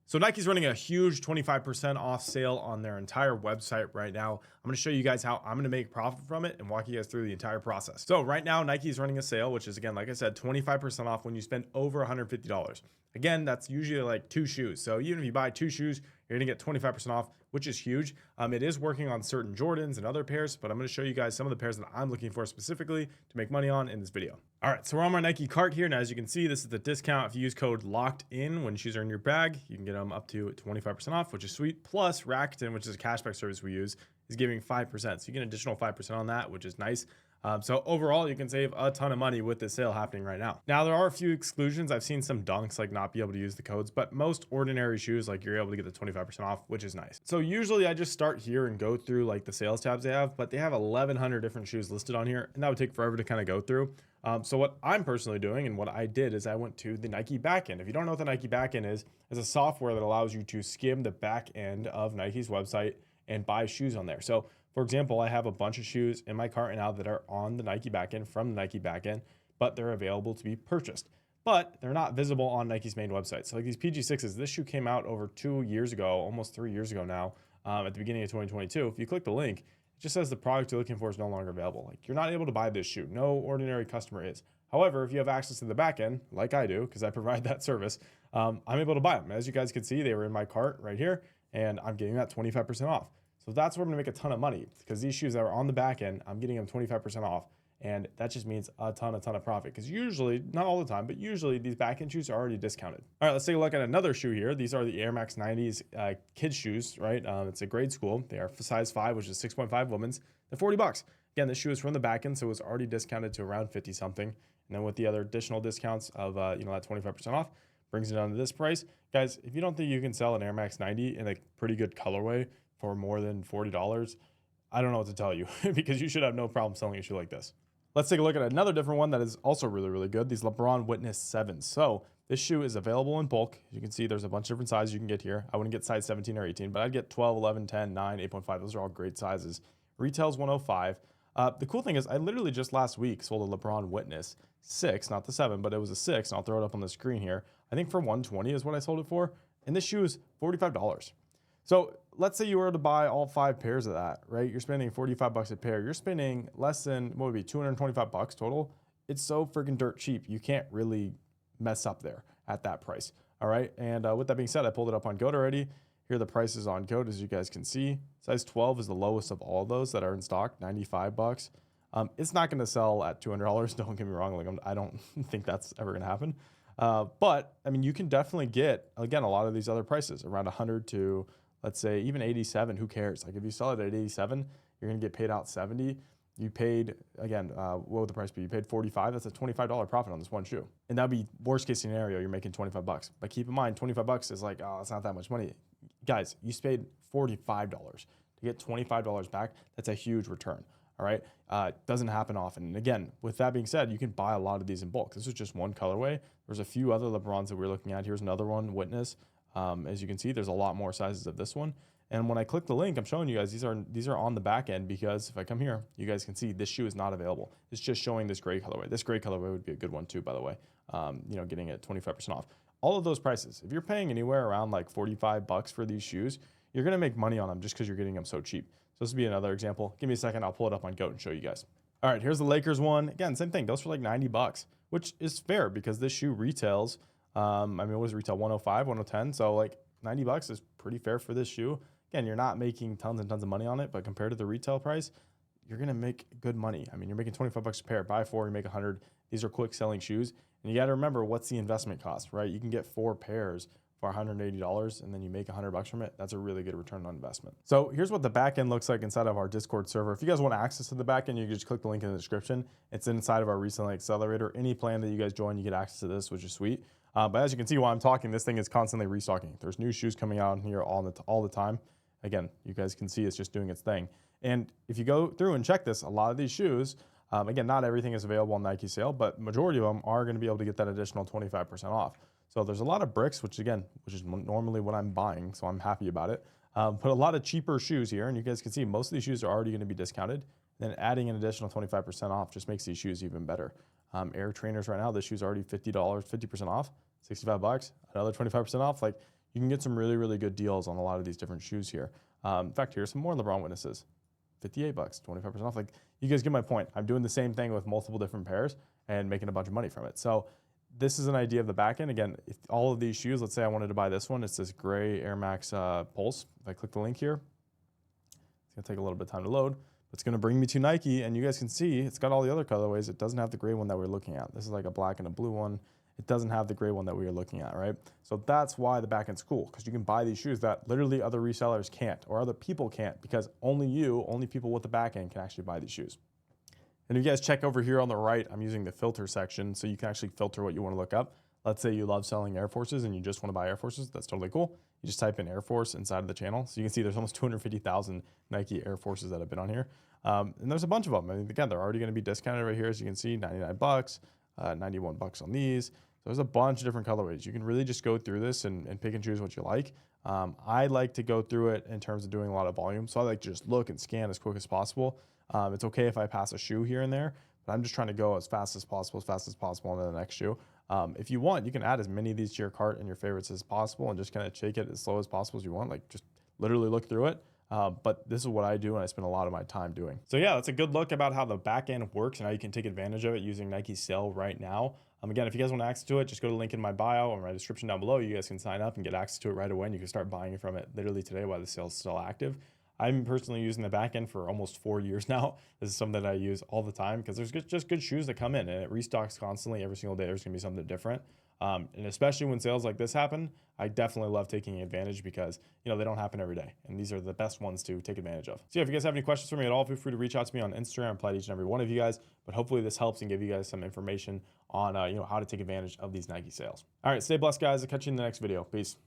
So Nike's running a huge 25% off sale on their entire website right now. I'm going to show you guys how I'm going to make profit from it and walk you guys through the entire process. So right now, Nike's running a sale, which is, again, like I said, 25% off when you spend over $150. Again, that's usually like 2 shoes. So even if you buy 2 shoes, you're going to get 25% off, which is huge. It is working on certain Jordans and other pairs, but I'm going to show you guys some of the pairs that I'm looking for specifically to make money on in this video. All right, so we're on my Nike cart here. Now, as you can see, this is the discount. If you use code LOCKEDIN when shoes are in your bag, you can get them up to 25% off, which is sweet. Plus, Rakuten, which is a cashback service we use, is giving 5%. So you get an additional 5% on that, which is nice. So overall, you can save a ton of money with this sale happening right now. Now, there are a few exclusions. I've seen some dunks like not be able to use the codes, but most ordinary shoes, like you're able to get the 25% off, which is nice. So usually I just start here and go through like the sales tabs they have, but they have 1,100 different shoes listed on here, and that would take forever to kind of go through. So what I'm personally doing and what I did is I went to the Nike backend. If you don't know what the Nike backend is, it's a software that allows you to skim the back end of Nike's website and buy shoes on there. So for example, I have a bunch of shoes in my cart right now that are on the Nike backend from the Nike backend, but they're available to be purchased. But they're not visible on Nike's main website. So like these PG6s, this shoe came out over 2 years ago, almost 3 years ago now, at the beginning of 2022. If you click the link, it just says the product you're looking for is no longer available. Like you're not able to buy this shoe. No ordinary customer is. However, if you have access to the backend, like I do, because I provide that service, I'm able to buy them. As you guys can see, they were in my cart right here, and I'm getting that 25% off. So that's where I'm gonna make a ton of money, because these shoes that are on the back end, I'm getting them 25% off. And that just means a ton of profit, because usually, not all the time, but usually these back end shoes are already discounted. All right, let's take a look at another shoe here. These are the Air Max 90s kids shoes, right? It's a grade school. They are size 5, which is 6.5 women's. They're $40. Again, this shoe is from the back end, so it's already discounted to around 50 something. And then with the other additional discounts of that 25% off, brings it down to this price. Guys, if you don't think you can sell an Air Max 90 in a pretty good colorway for more than $40, I don't know what to tell you, because you should have no problem selling a shoe like this. Let's take a look at another different one that is also really, really good. These LeBron Witness 7s. So this shoe is available in bulk. As you can see, there's a bunch of different sizes you can get here. I wouldn't get size 17 or 18, but I'd get 12, 11, 10, 9, 8.5. Those are all great sizes. Retails $105. The cool thing is I literally just last week sold a LeBron Witness 6, not the 7, but it was a 6, and I'll throw it up on the screen here. I think for $120 is what I sold it for, and this shoe is $45. So let's say you were to buy all 5 pairs of that, right? You're spending $45 a pair. You're spending less than, what would be, $225 total. It's so freaking dirt cheap. You can't really mess up there at that price. All right. And with that being said, I pulled it up on Goat already. Here are the prices on Goat, as you guys can see. Size 12 is the lowest of all of those that are in stock, $95. It's not going to sell at $200. Don't get me wrong. Like I don't think that's ever going to happen. But I mean, you can definitely get, again, a lot of these other prices around 100 to, let's say, even 87. Who cares? Like if you sell it at 87, you're gonna get paid out 70. You paid, again, what would the price be? You paid 45. That's a $25 profit on this one shoe. And that'd be worst case scenario. You're making $25. But keep in mind, $25 is like, oh, it's not that much money. Guys, you paid $45 to get $25 back. That's a huge return. All right. Doesn't happen often. And again, with that being said, you can buy a lot of these in bulk. This is just one colorway. There's a few other LeBrons that we're looking at. Here's another one, Witness. As you can see, there's a lot more sizes of this one. And when I click the link, I'm showing you guys these are on the back end, because if I come here, you guys can see this shoe is not available. It's just showing this gray colorway. This gray colorway would be a good one too, by the way. Getting it 25% off. All of those prices, if you're paying anywhere around like $45 for these shoes, you're gonna make money on them just because you're getting them so cheap. So this would be another example. Give me a second, I'll pull it up on Goat and show you guys. All right, here's the Lakers one. Again, same thing. Those for like $90, which is fair because this shoe retails. What does it retail? 105, 110. So like $90 is pretty fair for this shoe. Again, you're not making tons and tons of money on it, but compared to the retail price, you're gonna make good money. I mean, you're making $25 a pair. Buy 4, you make 100. These are quick selling shoes, and you got to remember what's the investment cost, right? You can get 4 pairs for $180, and then you make $100 from it. That's a really good return on investment. So here's what the backend looks like inside of our Discord server. If you guys want access to the backend, you can just click the link in the description. It's inside of our Reselling Accelerator. Any plan that you guys join, you get access to this, which is sweet. But as you can see while I'm talking, this thing is constantly restocking. There's new shoes coming out in here all the time. Again, you guys can see it's just doing its thing. And if you go through and check this, a lot of these shoes, again, not everything is available on Nike sale, but majority of them are going to be able to get that additional 25% off. So there's a lot of bricks, which is normally what I'm buying, so I'm happy about it. But a lot of cheaper shoes here, and you guys can see most of these shoes are already going to be discounted. Then adding an additional 25% off just makes these shoes even better. Air Trainers right now, this shoe's already $50, 50% off, $65, another 25% off. Like, you can get some really, really good deals on a lot of these different shoes here. In fact, here's some more LeBron witnesses. 58 bucks, 25% off. Like, you guys get my point. I'm doing the same thing with multiple different pairs and making a bunch of money from it. So this is an idea of the back end. Again, if all of these shoes, let's say I wanted to buy this one, it's this gray Air Max Pulse. If I click the link here, it's gonna take a little bit of time to load. It's gonna bring me to Nike, and you guys can see it's got all the other colorways. It doesn't have the gray one that we're looking at. This is like a black and a blue one. It doesn't have the gray one that we are looking at, right? So that's why the backend's cool, because you can buy these shoes that literally other resellers can't, or other people can't, because only people with the backend can actually buy these shoes. And if you guys check over here on the right, I'm using the filter section, so you can actually filter what you want to look up. Let's say you love selling Air Forces and you just want to buy Air Forces. That's totally cool. You just type in Air Force inside of the channel. So you can see there's almost 250,000 Nike Air Forces that have been on here. And there's a bunch of them. I mean, again, they're already going to be discounted right here. As you can see, 99 bucks, 91 bucks on these. So there's a bunch of different colorways. You can really just go through this and pick and choose what you like. I like to go through it in terms of doing a lot of volume. So I like to just look and scan as quick as possible. It's okay if I pass a shoe here and there, but I'm just trying to go as fast as possible onto the next shoe. If you want, you can add as many of these to your cart and your favorites as possible and just kind of take it as slow as possible as you want. Like, just literally look through it. But this is what I do, and I spend a lot of my time doing. So yeah, that's a good look about how the back end works and how you can take advantage of it using Nike's sale right now. Again, if you guys want access to it, just go to the link in my bio or my description down below. You guys can sign up and get access to it right away, and you can start buying from it literally today while the sale is still active. I'm personally using the back end for almost 4 years now. This is something that I use all the time because there's just good shoes that come in, and it restocks constantly. Every single day there's gonna be something different. And especially when sales like this happen, I definitely love taking advantage because, you know, they don't happen every day. And these are the best ones to take advantage of. So yeah, if you guys have any questions for me at all, feel free to reach out to me on Instagram. I reply to each and every one of you guys. But hopefully this helps and give you guys some information on, how to take advantage of these Nike sales. All right, stay blessed, guys. I'll catch you in the next video. Peace.